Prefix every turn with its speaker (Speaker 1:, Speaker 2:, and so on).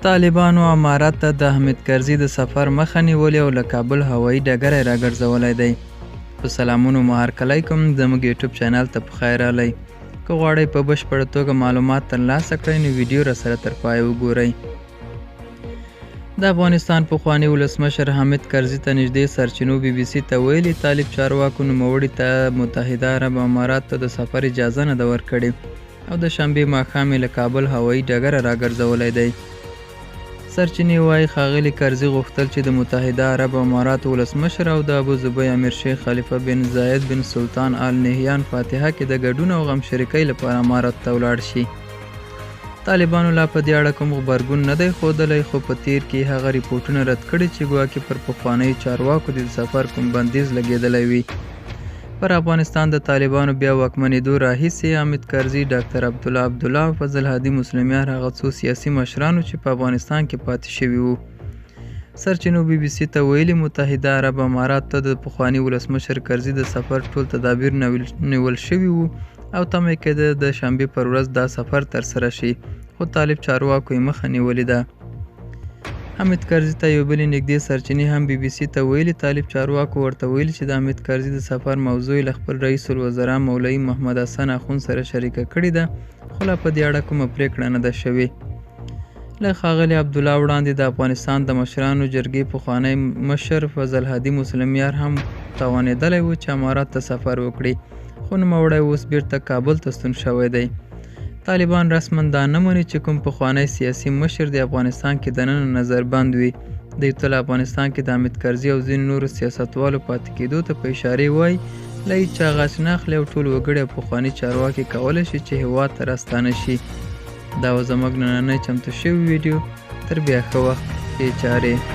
Speaker 1: طالبانو امارات ته د حامد کرزي د سفر مخه نیولې او له کابل هوایي ډګره یې راګرځولی دی. په سلامونو مو هرکلی کوم، زموږ یوټیوب چینل ته په خیر راغلی. که غواړئ په بشپړه توګه معلومات ترلاسه کړئ نو ویډیو راسره تر پایه وګورئ. د افغانستان پخواني ولسمشر حامد کرزي ته نږدې سرچینو BBC ته ویلي طالب چارواکو نوموړي ته متحده عرب امارات ته د سفر اجازه نه ده ورکړې او د شنبې ماښام یې له کابل هوایي ډګره راګرځولی دی. سرچینې وایي ښاغلي کرزي غوښتل چې د متحده عرب اماراتو ولسمشر او د ابوظبي امیر شیخ خلیفه بن زاید بن سلطان آل نهیان فاتحه کې د ګډون او غمشریکۍ لپاره امارات ته ولاړ شي. طالبانو لا په دې اړه کوم غبرګون نه دی ښودلی، خو په تیر کې هغه ریپورټونه رد کړي چې ګواکې پر پخوانیو چارواکو د سفر کوم بندیز لګېدلی وي. پر افغانستان د طالبانو بیا واکمنېدو راهیسې حامد کرزي، ډاکټر عبدالله عبدالله او فضل هادي مسلمیار هغه څو سیاسي مشرانو چې په افغانستان کې پاتې شوي وو سرچینو BBC ته ویلي متحده عرب امارات ته د پخواني ولسمشر کرزي د سفر ټول تدابیر نیول شوي وو او تمه یې کېده د شنبې پر ورځ دا سفر ترسره شي، خو طالب چارواکو یې مخه نیولې ده. حامد کرزي ته یو بلې نږدې سرچینې هم BBC ته ویلي طالب چارواکو ورته ویلي چې د حامد کرزي د سفر موضوع له خپل رئیس الوزرا مولوي محمد حسن اخوند سره شریکه کړې ده، خو لا په دې اړه کومه پریکړه نه ده شوې. له ښاغلي عبدالله وړاندې د افغانستان د مشرانو جرګې پخوانی مشر فضل هادي مسلمیار هم توانېدلی و چې امارات ته سفر وکړي، خو نوموړی اوس بیرته کابل ته ستون شوی دی. طالبان رسما دا نه مني چې کوم پخوانی سیاسي مشر د افغانستان کې دننه نظربند وي. دوی تل افغانستان کې د حامد کرزي او ځینو نورو سیاستوالو پاتې کېدو ته په اشارې وایي له هېچا غچ نه اخلي او ټول وګړي او پخواني چارواکي کولی شي چې هېواد ته راستانه شي. دا و زموږ نننی چمتو شوی ویډیو. تر بیا ښه وخت، ښې چارې.